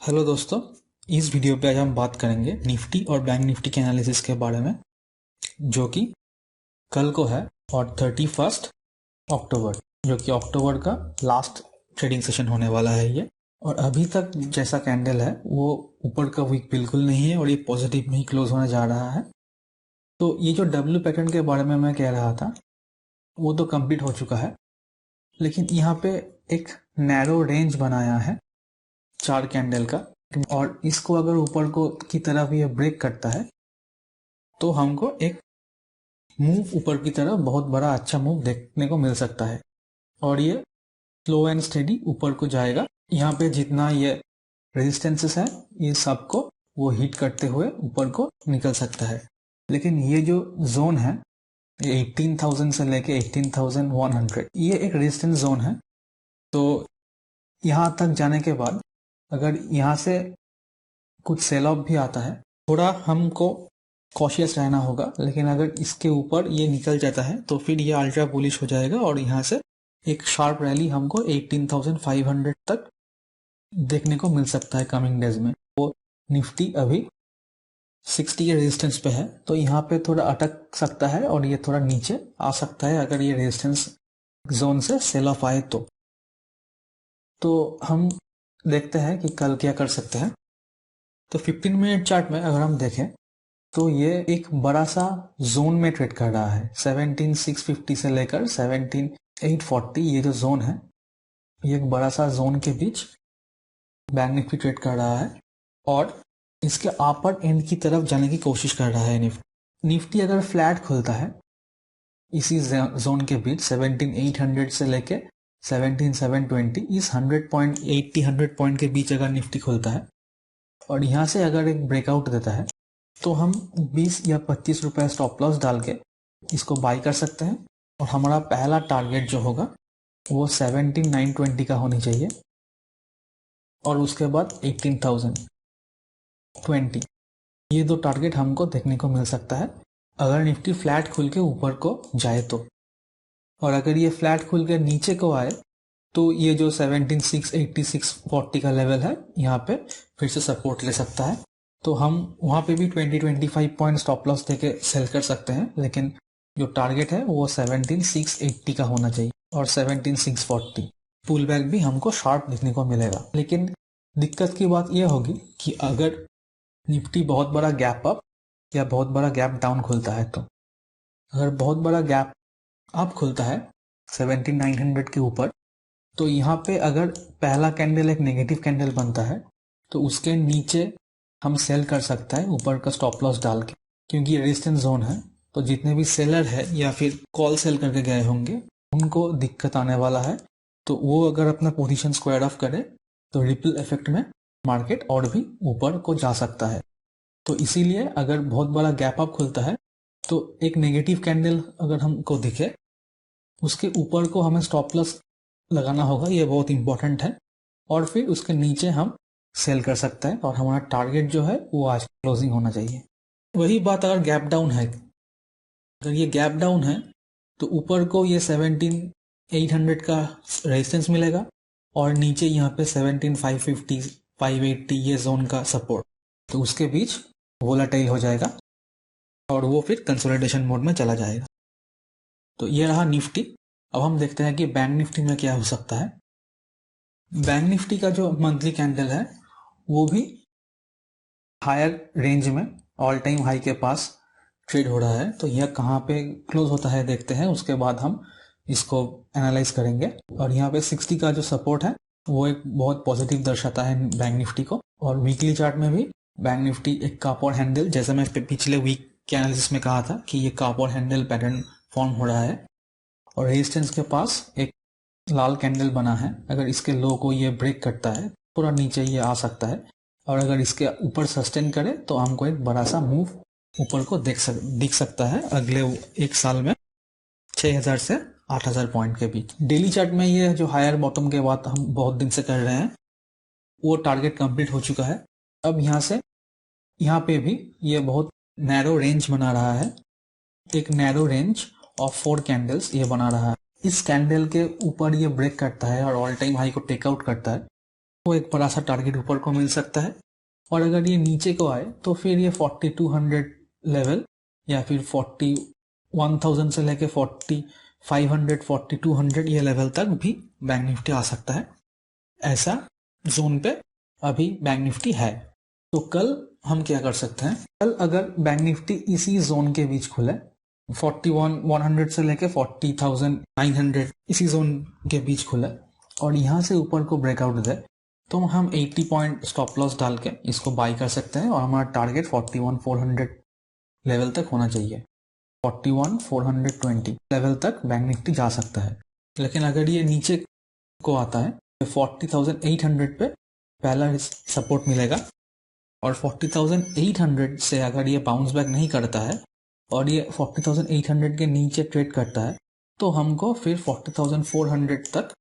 Hello दोस्तों। इस video पे आज हम बात करेंगे निफ्टी और बैंक निफ्टी के एनालिसिस के बारे में, जो कि कल को है और 31 अक्टूबर, जो कि अक्टूबर का लास्ट ट्रेडिंग सेशन होने वाला है ये। और अभी तक जैसा कैंडल है वो ऊपर का वीक बिल्कुल नहीं है और ये पॉजिटिव में ही क्लोज होने जा रहा है। तो ये जो डब्ल्यू पैटर्न के बारे में मैं कह रहा था वो तो कंप्लीट हो चुका है, लेकिन यहाँ पे एक नैरो रेंज बनाया है 4 कैंडल का, और इसको अगर ऊपर को की तरफ ये ब्रेक करता है तो हमको एक मूव ऊपर की तरफ बहुत बड़ा अच्छा मूव देखने को मिल सकता है और ये स्लो एंड स्टेडी ऊपर को जाएगा। यहाँ पे जितना ये रेजिस्टेंसेस है ये सबको वो हिट करते हुए ऊपर को निकल सकता है। लेकिन ये जो जोन है ये 18,000 से लेके 18,100 ये एक रेजिस्टेंस जोन है। तो यहाँ तक जाने के बाद अगर यहाँ से कुछ सेल ऑफ भी आता है, थोड़ा हमको कॉशियस रहना होगा, लेकिन अगर इसके ऊपर ये निकल जाता है तो फिर ये अल्ट्रा बुलिश हो जाएगा और यहाँ से एक शार्प रैली हमको 18,500 तक देखने को मिल सकता है कमिंग डेज में। वो निफ्टी अभी 60 के रेजिस्टेंस पे है, तो यहाँ पे थोड़ा अटक सकता है और ये थोड़ा नीचे आ सकता है अगर ये रेजिस्टेंस जोन से सेल ऑफ आए तो हम देखते हैं कि कल क्या कर सकते हैं। तो 15 मिनट चार्ट में अगर हम देखें तो ये एक बड़ा सा जोन में ट्रेड कर रहा है। 17,650 से लेकर 17,840 ये जो जोन है ये एक बड़ा सा जोन के बीच बैंक निफ्टी ट्रेड कर रहा है और इसके अपर एंड की तरफ जाने की कोशिश कर रहा है निफ्टी अगर फ्लैट खुलता है इसी जोन के बीच 17,800 से लेके 17,720 इस 100 पॉइंट 100 पॉइंट के बीच अगर निफ्टी खुलता है और यहाँ से अगर एक ब्रेकआउट देता है तो हम 20 या 25 रुपए स्टॉप लॉस डाल के इसको बाई कर सकते हैं। और हमारा पहला टारगेट जो होगा वो 17,920 का होनी चाहिए और उसके बाद 18,020। ये दो टारगेट हमको देखने को मिल सकता है अगर निफ्टी फ्लैट खुल के ऊपर को जाए तो। और अगर ये फ्लैट खुल के नीचे को आए तो ये जो 17,680-640 का लेवल है यहाँ पे फिर से सपोर्ट ले सकता है। तो हम वहाँ पे भी 20-25 पॉइंट स्टॉप लॉस देके सेल कर सकते हैं, लेकिन जो टारगेट है वो 17,680 का होना चाहिए और 17,640 पुल बैक भी हमको शार्प दिखने को मिलेगा। लेकिन दिक्कत की बात यह होगी कि अगर निफ्टी बहुत बड़ा गैप अप या बहुत बड़ा गैप डाउन खुलता है, तो अगर बहुत बड़ा गैप अप खुलता है 17,900 के ऊपर तो यहाँ पे अगर पहला कैंडल एक नेगेटिव कैंडल बनता है तो उसके नीचे हम सेल कर सकता है ऊपर का स्टॉप लॉस डाल के, क्योंकि ये रेजिस्टेंस जोन है। तो जितने भी सेलर है या फिर कॉल सेल करके गए होंगे उनको दिक्कत आने वाला है। तो वो अगर अपना पोजीशन स्क्वायर ऑफ करे तो रिपल इफेक्ट में मार्केट और भी ऊपर को जा सकता है। तो इसीलिए अगर बहुत बड़ा गैप अप खुलता है तो एक नेगेटिव कैंडल अगर हमको दिखे उसके ऊपर को हमें स्टॉप लॉस लगाना होगा, ये बहुत इंपॉर्टेंट है। और फिर उसके नीचे हम सेल कर सकते हैं और हमारा टारगेट जो है वो आज क्लोजिंग होना चाहिए। वही बात अगर गैप डाउन है, अगर ये गैप डाउन है तो ऊपर को ये 17,800 का रेजिस्टेंस मिलेगा और नीचे यहाँ पे 17,550 580 ये जोन का सपोर्ट, तो उसके बीच वोलाटाइल हो जाएगा और वो फिर कंसोलिडेशन मोड में चला जाएगा। तो ये रहा निफ्टी। अब हम देखते हैं कि बैंक निफ्टी में क्या हो सकता है। बैंक निफ्टी का जो मंथली कैंडल है वो भी हायर रेंज में ऑल टाइम हाई के पास ट्रेड हो रहा है। तो यह कहाँ पे क्लोज होता है देखते हैं, उसके बाद हम इसको एनालाइज करेंगे। और यहाँ पे 60 का जो सपोर्ट है वो एक बहुत पॉजिटिव दर्शाता है बैंक निफ्टी को। और वीकली चार्ट में भी बैंक निफ्टी एक काप और हैंडल, जैसे मैं पिछले वीक के एनालिसिस में कहा था कि ये काप और हैंडल पैटर्न फॉर्म हो रहा है और रेजिस्टेंस के पास एक लाल कैंडल बना है। अगर इसके लो को ये ब्रेक करता है पूरा नीचे ये आ सकता है और अगर इसके ऊपर सस्टेन करे तो हमको एक बड़ा सा मूव ऊपर को दिख सकता है अगले एक साल में 6,000 से 8,000 पॉइंट के बीच। डेली चार्ट में ये जो हायर बॉटम के बाद हम बहुत दिन से कर रहे हैं वो टारगेट कंप्लीट हो चुका है। अब यहाँ पे भी ये बहुत नैरो रेंज बना रहा है, एक नैरो रेंज ऑफ 4 कैंडल्स ये बना रहा है। इस कैंडल के ऊपर ये ब्रेक करता है और ऑल टाइम हाई को टेकआउट करता है वो एक बड़ा सा टारगेट ऊपर को मिल सकता है। और अगर ये नीचे को आए तो फिर ये 4200 लेवल या फिर 41,000 से लेके 4500 4200 ये लेवल तक भी बैंक निफ्टी आ सकता है। ऐसा जोन पे अभी बैंक निफ्टी है। तो कल हम क्या कर सकते हैं, कल अगर बैंक निफ्टी इसी जोन के बीच खुले 41,100 से लेके 40,900 इसी जोन के बीच खुले और यहाँ से ऊपर को ब्रेकआउट दे तो हम 80 पॉइंट स्टॉप लॉस डाल के इसको बाई कर सकते हैं और हमारा टारगेट 41,400 लेवल तक होना चाहिए। 41,420 लेवल तक बैंक निफ्टी जा सकता है। लेकिन अगर ये नीचे को आता है तो 40,800 पे पहला सपोर्ट मिलेगा और 40,800 से अगर ये बाउंस बैक नहीं करता है और ये 40,800 के नीचे ट्रेड करता है तो हमको फिर 40,400 तक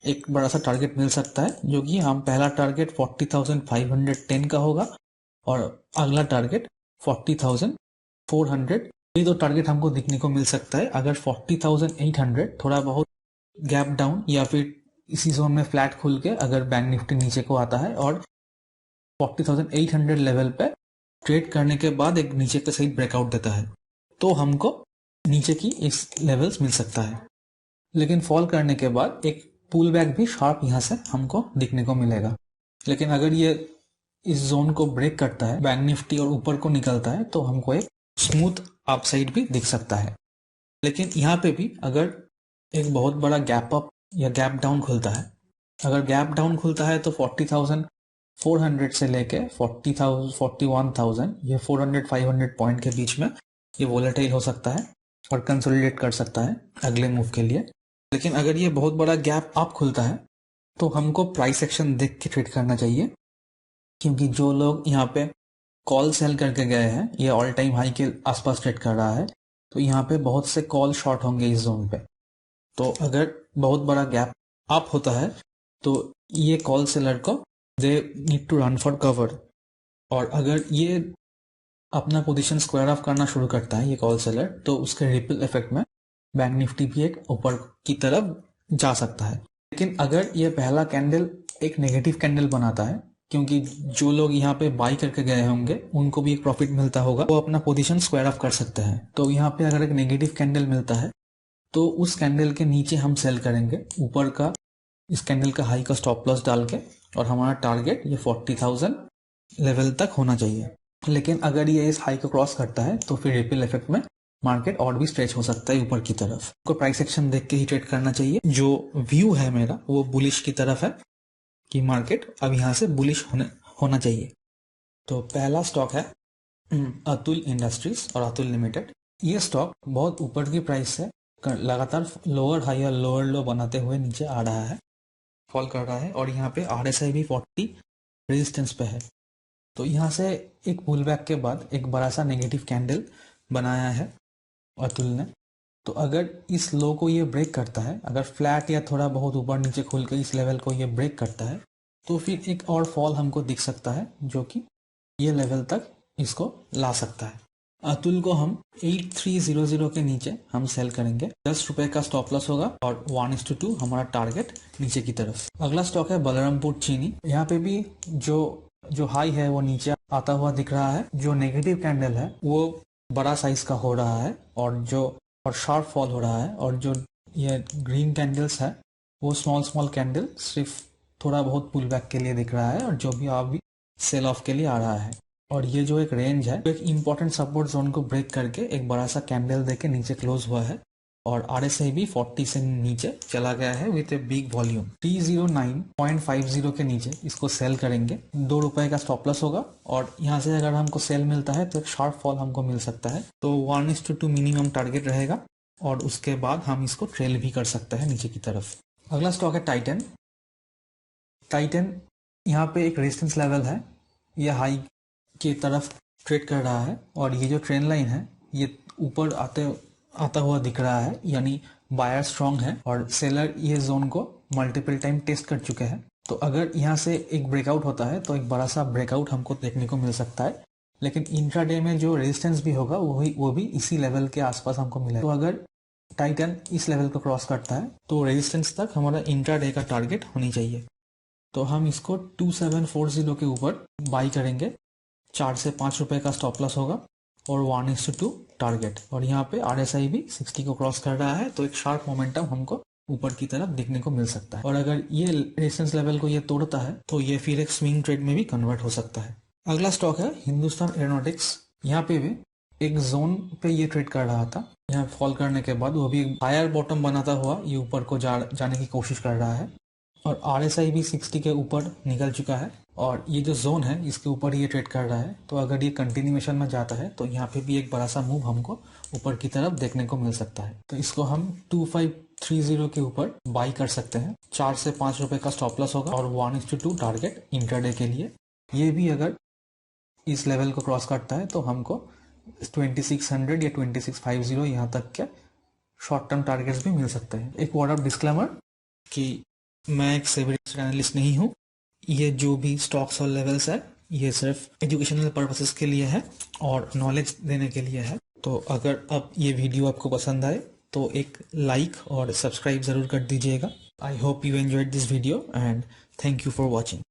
एक बड़ा सा टारगेट मिल सकता है, जो कि हम पहला टारगेट 40,510 का होगा और अगला टारगेट 40,400। ये दो टारगेट हमको दिखने को मिल सकता है। अगर 40,800 थोड़ा बहुत गैप डाउन या फिर इसी जोन में फ्लैट खुल के अगर बैंक निफ्टी नीचे को आता है और 40,800 लेवल पे ट्रेड करने के बाद एक नीचे का सही ब्रेकआउट देता है तो हमको नीचे की इस लेवल्स मिल सकता है। लेकिन फॉल करने के बाद एक पुल बैक भी शार्प यहाँ से हमको दिखने को मिलेगा। लेकिन अगर ये इस जोन को ब्रेक करता है बैंक निफ्टी और ऊपर को निकलता है तो हमको एक स्मूथ अपसाइड भी दिख सकता है। लेकिन यहाँ पे भी अगर एक बहुत बड़ा गैप अप या गैप डाउन खुलता है, अगर गैप डाउन खुलता है तो 40,400 से लेके 40,000 41,000 ये 400-500 पॉइंट के बीच में ये वोलेटाइल हो सकता है और कंसोलिडेट कर सकता है अगले मूव के लिए। लेकिन अगर ये बहुत बड़ा गैप अप खुलता है तो हमको प्राइस एक्शन देख के ट्रेड करना चाहिए, क्योंकि जो लोग यहाँ पे कॉल सेल करके गए हैं ये ऑल टाइम हाई के आसपास ट्रेड कर रहा है तो यहाँ पे बहुत से कॉल शॉर्ट होंगे इस जोन पे। तो अगर बहुत बड़ा गैप अप होता है तो ये कॉल सेलर को they need to run for cover, और अगर ये अपना पोजीशन स्क्वायर ऑफ करना शुरू करता है ये कॉल सेलर तो उसके रिपल इफेक्ट में बैंक निफ्टी भी एक ऊपर की तरफ जा सकता है। लेकिन अगर ये पहला कैंडल एक नेगेटिव कैंडल बनाता है, क्योंकि जो लोग यहाँ पे बाई करके गए होंगे उनको भी एक प्रॉफिट मिलता होगा, वो अपना पोजीशन स्क्वायर ऑफ कर सकते हैं। तो यहाँ पे अगर एक नेगेटिव कैंडल मिलता है तो उस कैंडल के नीचे हम सेल करेंगे ऊपर का इस कैंडल का हाई का स्टॉप लॉस डाल के, और हमारा टारगेट ये 40,000 लेवल तक होना चाहिए। लेकिन अगर ये इस हाई को क्रॉस करता है तो फिर रिपल इफेक्ट में मार्केट और भी स्ट्रेच हो सकता है ऊपर की तरफ। को प्राइस एक्शन देख के ही ट्रेड करना चाहिए। जो व्यू है मेरा वो बुलिश की तरफ है कि मार्केट अब यहाँ से बुलिश होना चाहिए। तो पहला स्टॉक है अतुल इंडस्ट्रीज और अतुल लिमिटेड। ये स्टॉक बहुत ऊपर की प्राइस से लगातार लोअर हाई और लोअर लो बनाते हुए नीचे आ रहा है, फॉल कर रहा है, और यहाँ पे RSI भी 40 रेजिस्टेंस पे है। तो यहाँ से एक पुल बैक के बाद एक बड़ा सा नेगेटिव कैंडल बनाया है अतुल ने। तो अगर इस लो को ये ब्रेक करता है, अगर फ्लैट या थोड़ा बहुत ऊपर नीचे खुल के इस लेवल को ये ब्रेक करता है तो फिर एक और फॉल हमको दिख सकता है जो कि ये लेवल तक इसको ला सकता है। अतुल को हम 8300 के नीचे हम सेल करेंगे। 10 रुपए का स्टॉप लॉस होगा और 1:2 हमारा टारगेट नीचे की तरफ। अगला स्टॉक है बलरामपुर चीनी। यहाँ पे भी जो हाई है वो नीचे आता हुआ दिख रहा है। जो नेगेटिव कैंडल है वो बड़ा साइज का हो रहा है और शार्प फॉल हो रहा है, और जो ये ग्रीन कैंडल्स है वो स्मॉल कैंडल सिर्फ थोड़ा बहुत पुल बैक के लिए दिख रहा है, और जो भी अभी सेल ऑफ के लिए आ रहा है। और ये जो एक रेंज है एक इंपॉर्टेंट सपोर्ट जोन को ब्रेक करके एक बड़ा सा कैंडल देके नीचे क्लोज हुआ है, और RSI भी 40 से नीचे चला गया है विथ ए बिग वॉल्यूम। 309.50 के नीचे इसको सेल करेंगे। 2 रुपए का स्टॉप लॉस होगा, और यहाँ से अगर हमको सेल मिलता है तो एक शार्प फॉल हमको मिल सकता है। तो 1:2 मिनिमम टारगेट रहेगा, और उसके बाद हम इसको ट्रेल भी कर सकते हैं नीचे की तरफ। अगला स्टॉक है टाइटन। टाइटन यहाँ पे एक रेजिस्टेंस लेवल है, ये हाई की तरफ ट्रेड कर रहा है, और ये जो ट्रेंड लाइन है ये ऊपर आता हुआ दिख रहा है, यानी बायर स्ट्रांग है और सेलर ये जोन को मल्टीपल टाइम टेस्ट कर चुके हैं। तो अगर यहाँ से एक ब्रेकआउट होता है तो एक बड़ा सा ब्रेकआउट हमको देखने को मिल सकता है। लेकिन इंट्राडे में जो रेजिस्टेंस भी होगा वो भी इसी लेवल के आसपास हमको मिलेगा। तो अगर टाइटन इस लेवल को क्रॉस करता है तो रेजिस्टेंस तक हमारा इंट्राडे का टारगेट होनी चाहिए। तो हम इसको 2740 के ऊपर बाई करेंगे। 4 से 5 रुपए का स्टॉप लॉस होगा और 1:2 टारगेट। और यहाँ पे RSI भी 60 को क्रॉस कर रहा है, तो एक शार्प मोमेंटम हमको ऊपर की तरफ देखने को मिल सकता है। और अगर ये रेजिस्टेंस लेवल को ये तोड़ता है तो ये फिर एक स्विंग ट्रेड में भी कन्वर्ट हो सकता है। अगला स्टॉक है हिंदुस्तान एरोनॉटिक्स। यहाँ पे भी एक जोन पे ये ट्रेड कर रहा था, यहाँ फॉल करने के बाद वो भी एक हायर बॉटम बनाता हुआ ये ऊपर को जाने की कोशिश कर रहा है। और RSI भी 60 के ऊपर निकल चुका है और ये जो जोन है इसके ऊपर ये ट्रेड कर रहा है। तो अगर ये कंटिन्यूएशन में जाता है तो यहाँ पे भी एक बड़ा सा मूव हमको ऊपर की तरफ देखने को मिल सकता है। तो इसको हम 2530 के ऊपर बाई कर सकते हैं। 4 से 5 रुपए का स्टॉप लॉस होगा और 1:2 टारगेट इंट्राडे के लिए। ये भी अगर इस लेवल को क्रॉस करता है तो हमको 2600 या 2650 यहाँ तक के शॉर्ट टर्म टारगेट्स भी मिल सकते हैं। एक वर्ड ऑफ डिस्क्लेमर कि मैं एक सेबी एनालिस्ट नहीं हूँ। ये जो भी स्टॉक्स और लेवल्स है ये सिर्फ एजुकेशनल पर्पसेस के लिए है और नॉलेज देने के लिए है। तो अगर अब ये वीडियो आपको पसंद आए तो एक लाइक और सब्सक्राइब जरूर कर दीजिएगा। I hope you enjoyed this video and thank you for watching.